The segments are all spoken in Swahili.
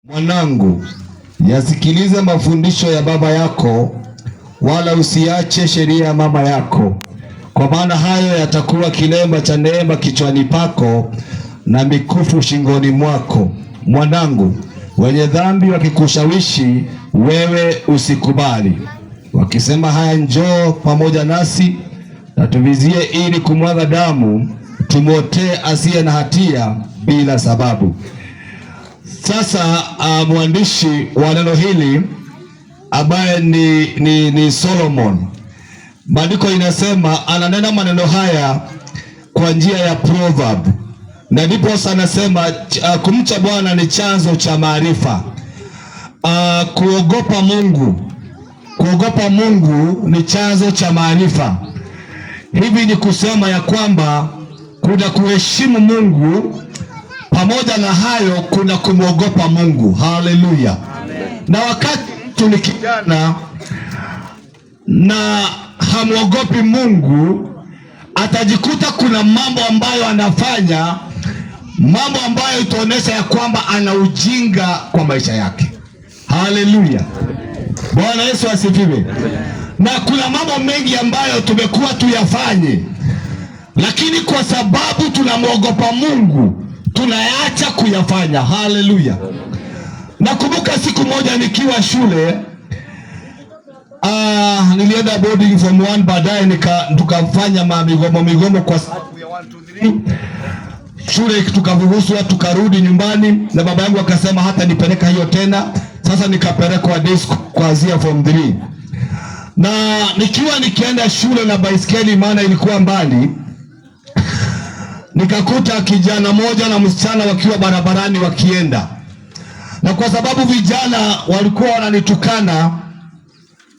Mwanangu, yasikilize mafundisho ya baba yako, wala usiache sheria ya mama yako, kwa maana hayo yatakuwa kilemba cha neema kichwani pako na mikufu shingoni mwako. Mwanangu, wenye dhambi wakikushawishi wewe usikubali, wakisema haya, njoo pamoja nasi na tuvizie ili kumwaga damu, tumwotee asiye na hatia bila sababu. Sasa mwandishi wa neno hili ambaye ni Solomon, maandiko inasema ananena maneno haya kwa njia ya proverb, na ndipo anasema kumcha Bwana ni chanzo cha maarifa. Kuogopa Mungu ni chanzo cha maarifa. Hivi ni kusema ya kwamba kuna kuheshimu Mungu, pamoja na hayo kuna kumwogopa Mungu. Haleluya! Na wakati mtu ni kijana na hamwogopi Mungu, atajikuta kuna mambo ambayo anafanya, mambo ambayo itaonesha ya kwamba ana ujinga kwa maisha yake. Haleluya! Bwana Yesu asifiwe. Na kuna mambo mengi ambayo tumekuwa tuyafanye, lakini kwa sababu tunamwogopa Mungu tunaacha kuyafanya. Haleluya! Nakumbuka siku moja nikiwa shule, nilienda boarding form 1, baadaye tukafanya migomo kwa sababu ya 1 2 3 shule, tukavuruhusiwa tukarudi nyumbani, na baba yangu akasema hata nipeleka hiyo tena. Sasa nikapelekwa day school kuanzia form 3, na nikiwa nikienda shule na baiskeli, maana ilikuwa mbali, nikakuta kijana moja na msichana wakiwa barabarani wakienda, na kwa sababu vijana walikuwa wananitukana.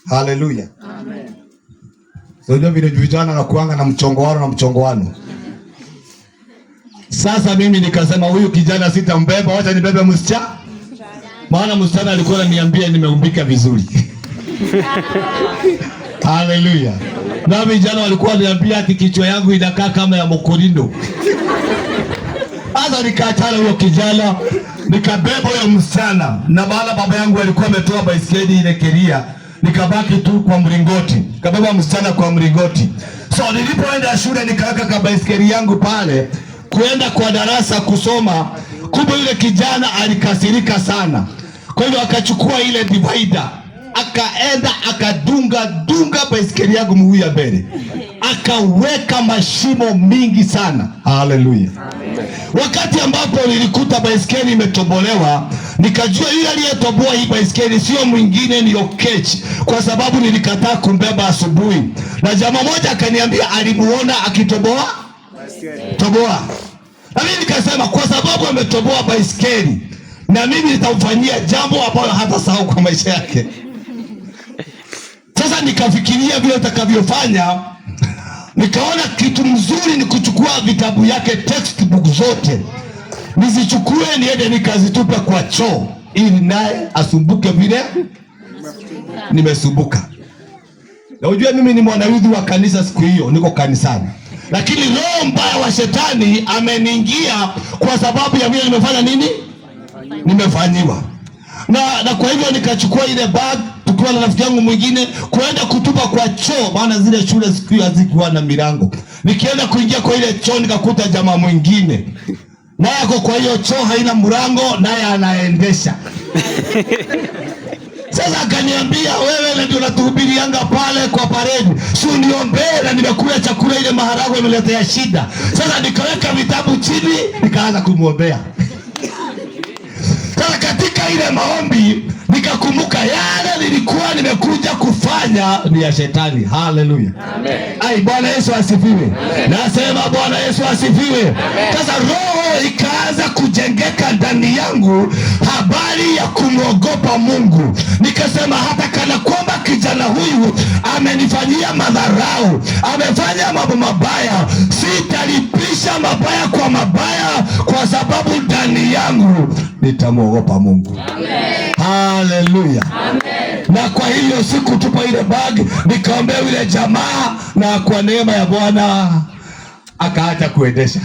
Haleluya, amen. Sio vile vijana na kuanga na mchongoano. Sasa mimi nikasema huyu kijana sitambeba, wacha nibebe msichana, maana msichana alikuwa ananiambia nimeumbika vizuri. Haleluya. Na vijana walikuwa wananiambia ati kichwa yangu inakaa kama ya Mokorindo. Sasa nikaachana huyo kijana, nikabeba huyo msichana, na baada baba yangu alikuwa ametoa baiskeli ile keria, nikabaki tu kwa mlingoti, nikabeba msichana kwa mlingoti. So nilipoenda shule nikaweka ka baiskeli yangu pale kuenda kwa darasa kusoma. Kumbe yule kijana alikasirika sana, kwa hiyo akachukua ile divider, akaenda akadunga baiskeli yangu mguu ya mbele, akaweka mashimo mingi sana. Haleluya. Wakati ambapo nilikuta baiskeli imetobolewa, nikajua yule aliyetoboa hii baiskeli sio mwingine, ni Okech, kwa sababu nilikataa kumbeba asubuhi, na jamaa moja akaniambia alimuona akitoboa toboa. Na mimi nikasema kwa sababu ametoboa baiskeli, na mimi nitamfanyia jambo ambalo hata sahau kwa maisha yake. Sasa nikafikiria vile utakavyofanya, nikaona kitu mzuri ni kuchukua vitabu yake, textbook zote nizichukue niende nikazitupe kwa choo, ili naye asumbuke vile nimesumbuka. Na unajua mimi ni mwanayudhi wa kanisa, siku hiyo niko kanisani, lakini roho mbaya wa shetani ameniingia kwa sababu ya vile nimefanya nini, nimefanyiwa. Na kwa hivyo nikachukua ile bag tukiwa na rafiki yangu mwingine kuenda kutupa kwa choo, maana zile shule siku hiyo hazikuwa na milango. Nikienda kuingia kwa ile choo nikakuta jamaa mwingine naye ako kwa hiyo choo, haina mlango, naye anaendesha. Sasa akaniambia, wewe ndio unatuhubirianga pale kwa parade, si uniombee, na nimekula chakula ile maharagwe imeletea shida. Sasa nikaweka vitabu chini nikaanza kumwombea. Sasa katika ile maombi nikakumbuka yale nilikuwa nimekuja kufanya ni ya shetani. Haleluya, amen. Ai, Bwana Yesu asifiwe. Nasema Bwana Yesu asifiwe. Sasa roho ikaanza kujengeka ndani yangu, habari ya kumwogopa Mungu. Nikasema hata kana kwamba kijana huyu amenifanyia madharau, amefanya mambo mabaya, sitalipisha mabaya kwa mabaya, kwa sababu ndani yangu nitamwogopa Mungu. Amen. Haleluya, amen. Na kwa hiyo sikutupa ile bag, nikaombea yule jamaa, na kwa neema ya Bwana akaacha kuendesha.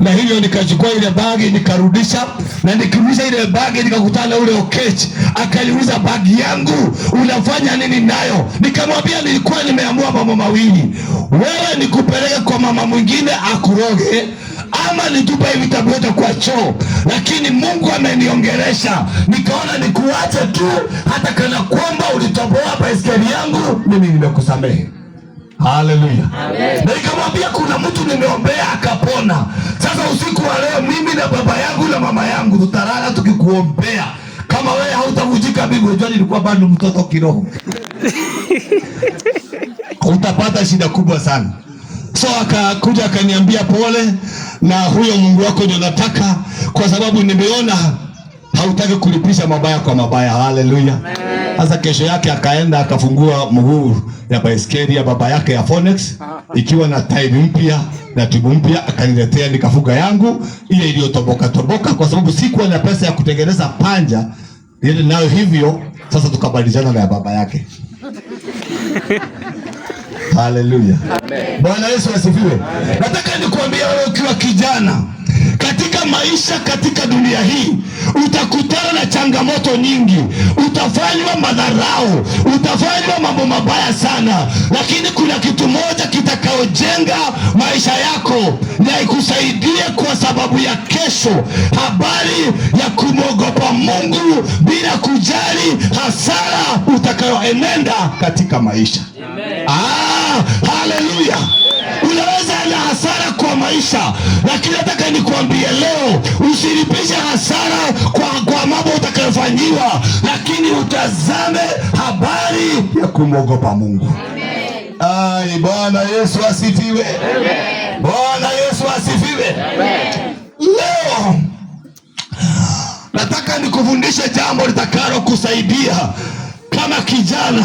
Na hivyo nikachukua ile bagi nikarudisha, na nikirudisha ile bagi nikakutana na ule Okech. Akaniuliza, bagi yangu unafanya nini nayo? Nikamwambia nilikuwa nimeamua mambo mawili, wewe nikupeleke kwa mama mwingine akuroge, ama nitupe hivi vitabu vyote kwa choo, lakini Mungu ameniongelesha, nikaona nikuache tu, hata kana kwamba ulitoboa baiskeli yangu, mimi nimekusamehe. Haleluya. Na nikamwambia kuna mtu nimeombea akapona. Sasa usiku wa leo mimi na baba yangu na mama yangu tutalala tukikuombea. Kama wewe hautavujika bibi, unajua nilikuwa bado mtoto kiroho. Utapata shida kubwa sana. So akakuja akaniambia pole, na huyo Mungu wako ndio nataka, kwa sababu nimeona hautaki kulipisha mabaya kwa mabaya. Haleluya. Sasa kesho yake akaenda akafungua mguu ya baiskeli ya baba yake ya Phoenix, ikiwa na tairi mpya na tibu mpya, akaniletea nikafuga yangu ile iliyotoboka toboka, kwa sababu sikuwa na pesa ya kutengeneza panja ile nayo. Hivyo sasa tukabadilishana na ya baba yake. Haleluya. Bwana Yesu asifiwe. Nataka nikuambia wewe ukiwa kijana katika maisha, katika dunia hii utakutana na changamoto nyingi, utafanywa madharau, utafanywa mambo mabaya sana, lakini kuna kitu moja kitakaojenga maisha yako na ikusaidie kwa sababu ya kesho, habari ya kumwogopa Mungu bila kujali hasara utakayoenenda katika maisha. Haleluya. Unaweza na hasara kwa maisha, lakini nataka nikuambie leo usilipishe hasara kwa mambo utakayofanyiwa, lakini utazame habari ya kumwogopa Mungu. Ai, Bwana Yesu asifiwe. Bwana Yesu asifiwe. Leo nataka nikufundishe jambo litakalo kusaidia kama kijana,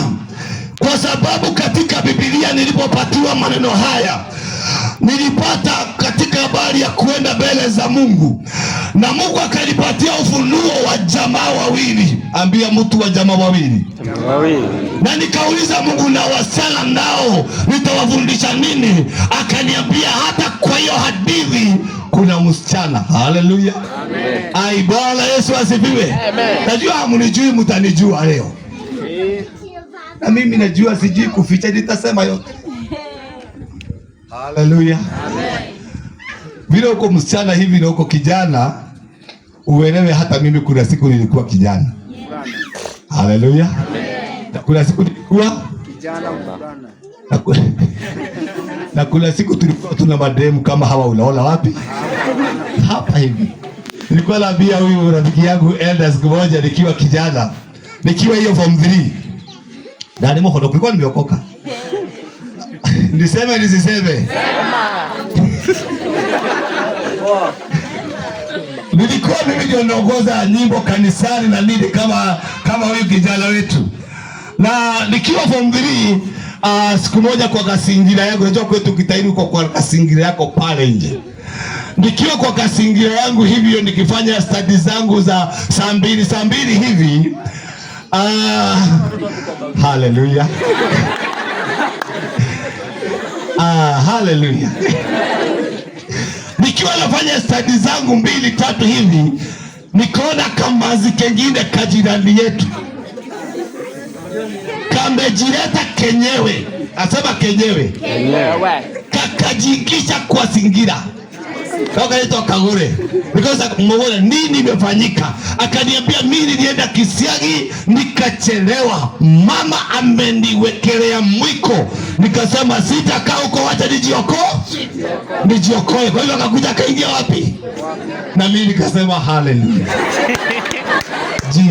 kwa sababu katika Biblia nilipopatiwa maneno haya, nilipata katika habari ya kuenda mbele za Mungu, na Mungu akanipatia ufunuo wa jamaa wawili. Ambia mtu wa jamaa wawili. Na nikauliza Mungu, na wasichana nao nitawafundisha nini? Akaniambia hata kwa hiyo hadithi kuna msichana. Haleluya. Ai, Bwana Yesu asifiwe. Najua hamnijui, mtanijua leo. Na mimi najua sijui kuficha, nitasema yote. Haleluya. Vile uko msichana hivi na uko kijana, uelewe hata mimi kuna siku nilikuwa kijana. Haleluya. Kuna siku nilikuwa kijana mvulana. Na kuna siku tulikuwa tuna mademu kama hawa, unaona wapi? Hapa hivi. Nilikuwa naambia huyu rafiki yangu Elders siku moja nikiwa kijana, nikiwa hiyo form 3. Ndani mhodo kulikuwa nimeokoka. Niseme nisiseme? Nilikuwa mimi ndio naongoza nyimbo kanisani na nini kama huyu kijana wetu. Na nikiwa form 3, siku moja kwa kasingira yangu, unajua kwetu Kitaini kwa kasingira yako pale nje. Nikiwa kwa kasingira yangu hivyo nikifanya studies zangu za saa mbili hivi. Haleluya. Haleluya. Nikiwa nafanya studies zangu 2-3 hivi, nikaona kamazi kengine kajirani yetu kamejileta kenyewe. Asema kenyewe. Kakajingisha kwa singira. Kakaleta Kagure. Because mwana nini imefanyika? Akaniambia mimi nilienda Kisiagi nikachelewa. Mama ameniwekelea mwiko. Nikasema sitakaa huko, wacha nijiokoe. Kwa hivyo akakuja akaingia wapi? Na mimi nikasema haleluya.